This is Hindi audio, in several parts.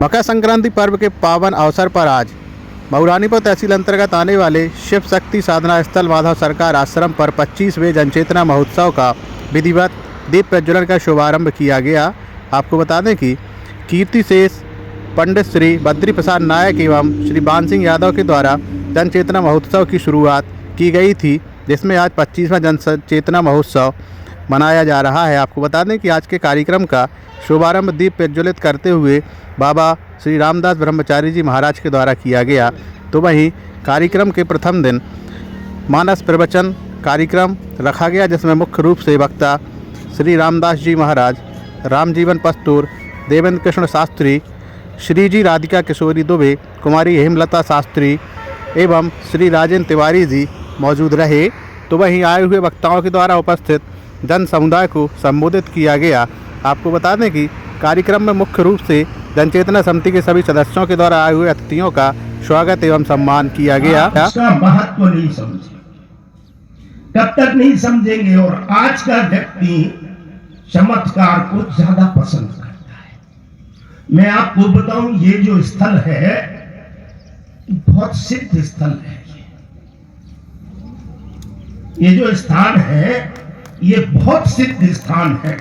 मकर संक्रांति पर्व के पावन अवसर पर आज मऊरानीपुर तहसील अंतर्गत आने वाले शिव शक्ति साधना स्थल माधव सरकार आश्रम पर 25वें जनचेतना महोत्सव का विधिवत दीप प्रज्वलन का शुभारंभ किया गया। आपको बता दें कि कीर्ति शेष पंडित श्री बद्री प्रसाद नायक एवं श्री बान सिंह यादव के द्वारा जनचेतना महोत्सव की शुरुआत की गई थी, जिसमें आज 25वां जनचेतना महोत्सव मनाया जा रहा है। आपको बता दें कि आज के कार्यक्रम का शुभारंभ दीप प्रज्वलित करते हुए बाबा श्री रामदास ब्रह्मचारी जी महाराज के द्वारा किया गया। तो वहीं कार्यक्रम के प्रथम दिन मानस प्रवचन कार्यक्रम रखा गया, जिसमें मुख्य रूप से वक्ता श्री रामदास जी महाराज, रामजीवन पस्तूर, देवेंद्र कृष्ण शास्त्री, श्री जी राधिका किशोरी दुबे, कुमारी हेमलता शास्त्री एवं श्री राजेंद्र तिवारी जी मौजूद रहे। तो वहीं आए हुए वक्ताओं के द्वारा उपस्थित जन समुदाय को संबोधित किया गया। आपको बता दें कि कार्यक्रम में मुख्य रूप से जनचेतना समिति के सभी सदस्यों के द्वारा आए हुए अतिथियों का स्वागत एवं सम्मान किया गया। उसका महत्व नहीं समझे, कब तक नहीं समझेंगे। और आज का व्यक्ति चमत्कार को ज्यादा पसंद करता है। मैं आपको बताऊं, ये जो स्थल है बहुत सिद्ध स्थल है। ये जो स्थान है ये बहुत सिद्ध स्थान है,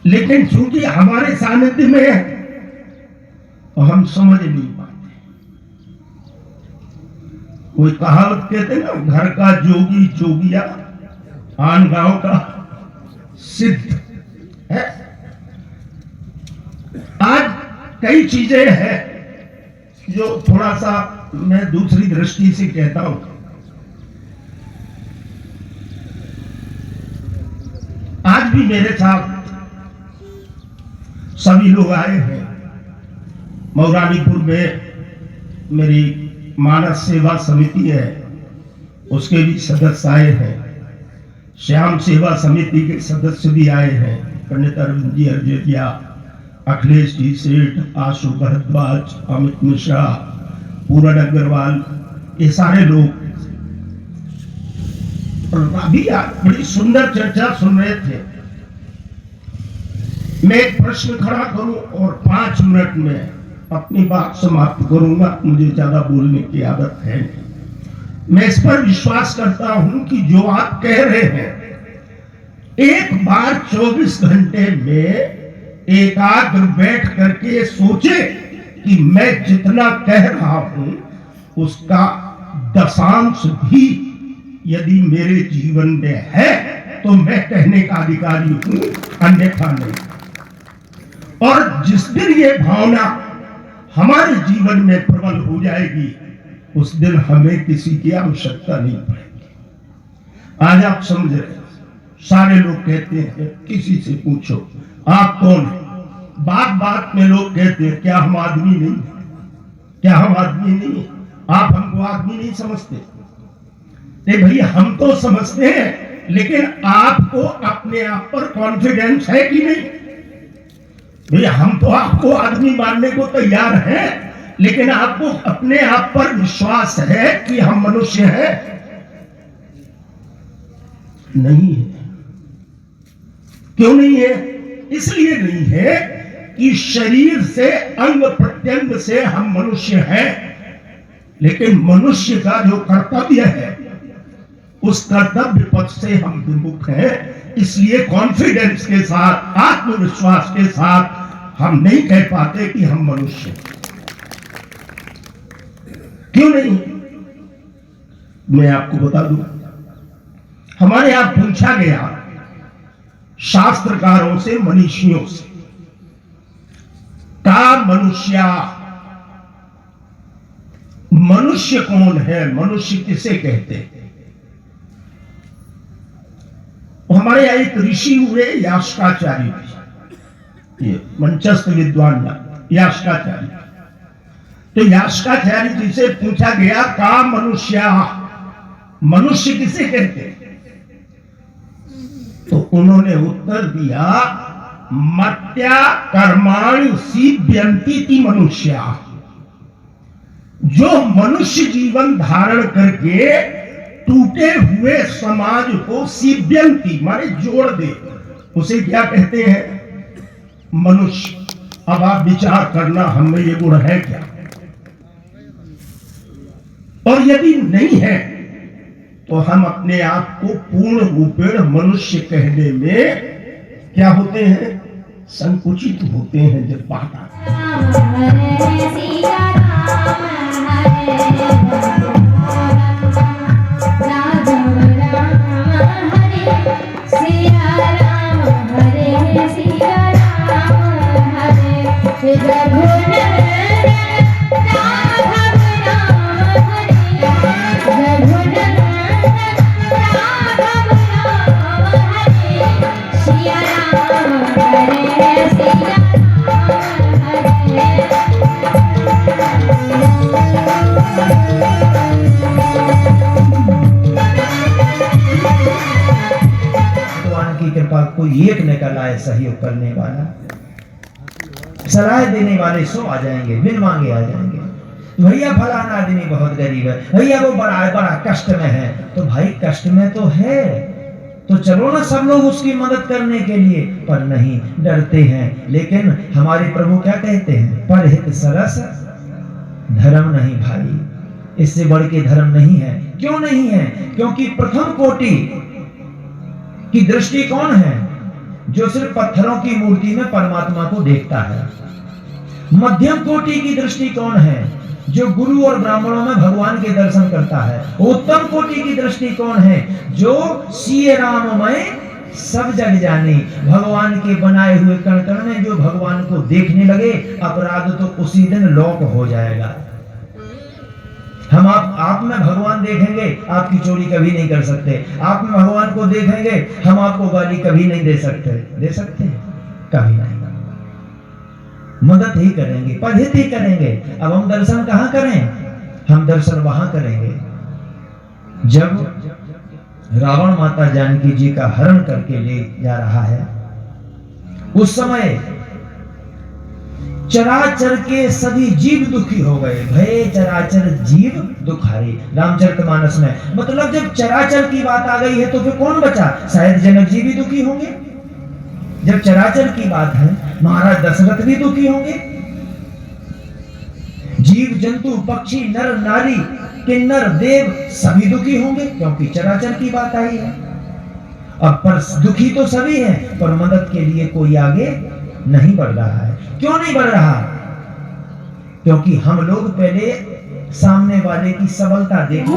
लेकिन चूंकि हमारे सानिध्य में है तो हम समझ नहीं पाते। कोई कहावत कहते ना, घर का जोगी जोगिया आन गांव का सिद्ध है। आज कई चीजें हैं जो थोड़ा सा मैं दूसरी दृष्टि से कहता हूं। आज भी मेरे साथ सभी लोग आए हैं। मऊरानीपुर में मेरी मानस सेवा समिति है, उसके भी सदस्य आए हैं। श्याम सेवा समिति के सदस्य भी आए हैं, पंडित अरविंद जी अर्जेटिया, अखिलेश जी सेठ, आशु भारद्वाज, अमित मिश्रा, पूरन अग्रवाल, ये सारे लोग। अभी बड़ी सुंदर चर्चा सुन रहे थे। मैं एक प्रश्न खड़ा करूं और 5 मिनट में अपनी बात समाप्त करूंगा। मुझे ज्यादा बोलने की आदत है। मैं इस पर विश्वास करता हूं कि जो आप कह रहे हैं, एक बार 24 घंटे में एकाग्र बैठ करके सोचे कि मैं जितना कह रहा हूं उसका दशांश भी यदि मेरे जीवन में है तो मैं कहने का अधिकारी हूं, अन्यथा नहीं। और जिस दिन ये भावना हमारे जीवन में प्रबल हो जाएगी, उस दिन हमें किसी की आवश्यकता नहीं पड़ेगी। आज आप समझ रहे, सारे लोग कहते हैं, किसी से पूछो आप कौन है, बात बात में लोग कहते हैं क्या हम आदमी नहीं, क्या हम आदमी नहीं, आप हमको आदमी नहीं समझते। नहीं भैया, हम तो समझते हैं, लेकिन आपको अपने आप पर कॉन्फिडेंस है कि नहीं? भैया, हम तो आपको आदमी मानने को तैयार हैं, लेकिन आपको अपने आप पर विश्वास है कि हम मनुष्य हैं? नहीं है। क्यों नहीं है? इसलिए नहीं है कि शरीर से, अंग प्रत्यंग से हम मनुष्य हैं, लेकिन मनुष्य का जो कर्तव्य है उस कर्तव्य पथ से हम विमुख हैं। इसलिए कॉन्फिडेंस के साथ, आत्मविश्वास के साथ हम नहीं कह पाते कि हम मनुष्य। क्यों नहीं? मैं आपको बता दूं, हमारे यहां पूछा गया शास्त्रकारों से, मनीषियों से, का मनुष्य कौन है, मनुष्य किसे कहते हैं? हमारे यहां एक ऋषि हुए यास्काचार्य, ये मंचस्थ विद्वान यास्काचार्य। तो यास्काचार्य जी से पूछा गया, का मनुष्य किसे कहते हैं? तो उन्होंने उत्तर दिया, मत्या कर्माणि सीव्यन्ति मनुष्या। जो मनुष्य जीवन धारण करके टूटे हुए समाज को सीव्यन्ति माने जोड़ दे, उसे क्या कहते हैं? मनुष्य। अब आप विचार करना हम में ये गुण है क्या, और यदि नहीं है तो हम अपने आप को पूर्ण रूपेण मनुष्य कहने में क्या होते हैं, संकुचित होते हैं। जब बात आती कोई एक निकल आए सहयोग करने वाला, सलाह देने वाले सो आ जाएंगे, बिन मांगे आ जाएंगे। भैया फलाना आदमी बहुत गरीब है, भैया वो बड़ा कष्ट में है, तो भाई कष्ट में तो है, तो चलो ना सब लोग उसकी मदद करने के लिए, पर नहीं, डरते हैं। लेकिन हमारे प्रभु क्या कहते हैं, परहित सरस धर्म नहीं भाई, इससे बढ़ के धर्म नहीं है। क्यों नहीं है? क्योंकि प्रथम कोटि की दृष्टि कौन है, जो सिर्फ पत्थरों की मूर्ति में परमात्मा को देखता है। मध्यम कोटि की दृष्टि कौन है, जो गुरु और ब्राह्मणों में भगवान के दर्शन करता है। उत्तम कोटि की दृष्टि कौन है, जो सिय राममय सब जग जाने, भगवान के बनाए हुए कण कण में जो भगवान को देखने लगे, अपराध तो उसी दिन लौक हो जाएगा। हम आप में भगवान देखेंगे, आपकी चोरी कभी नहीं कर सकते। आप में भगवान को देखेंगे, हम आपको गाली कभी नहीं दे सकते। दे सकते हैं? कभी नहीं। मदद ही करेंगे, पढ़ित ही करेंगे। अब हम दर्शन कहां करें? हम दर्शन वहां करेंगे जब रावण माता जानकी जी का हरण करके ले जा रहा है। उस समय चराचर के सभी जीव दुखी हो गए, भय चराचर जीव दुखारे, रामचरितमानस में। मतलब जब चराचर की बात आ गई है तो फिर कौन बचा? शायद जनक जी भी दुखी होंगे। जब चराचर की बात है, महाराज दशरथ भी दुखी होंगे। जीव जंतु पक्षी नर नारी किन्नर देव सभी दुखी होंगे, क्योंकि चराचर की बात आई है। अब पर दुखी तो सभी हैं, पर मदद के लिए कोई आगे नहीं बढ़ रहा है। क्यों नहीं बढ़ रहा? क्योंकि हम लोग पहले सामने वाले की सबलता देखें।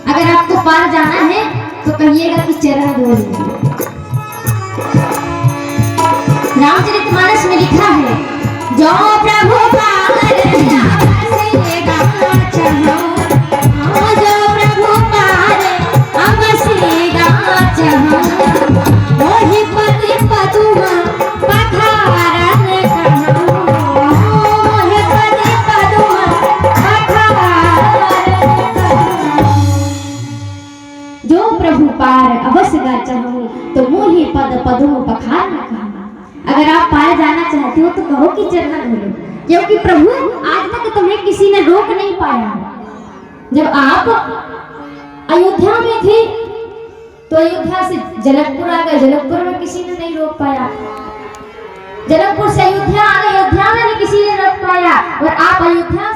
अगर आपको पार जाना है तो कहिएगा कि चरण धो लीजिए। रामचरितमानस में लिखा है, जो प्रभु पार अवसेगा चढ़ो, जो प्रभु पार अवसेगा चढ़ो, मोहि पति पदुमा पखारन कहो, मोहि पति पदुमा पखारन कहो। जो प्रभु पार अवश्य गा चाहो, तो मोहि पद पदुम पखार न कहो। अगर आप पार जाना चाहते हो तो कहो कि चरण धो लो, क्योंकि प्रभु आज तक तुम्हें किसी ने रोक नहीं पाया। जब आप अयोध्या में थे तो अयोध्या से जनकपुर आ गए, जनकपुर में किसी ने नहीं रोक पाया। जनकपुर से अयोध्या आ गए, अयोध्या में भी किसी ने रोक पाया। और आप अयोध्या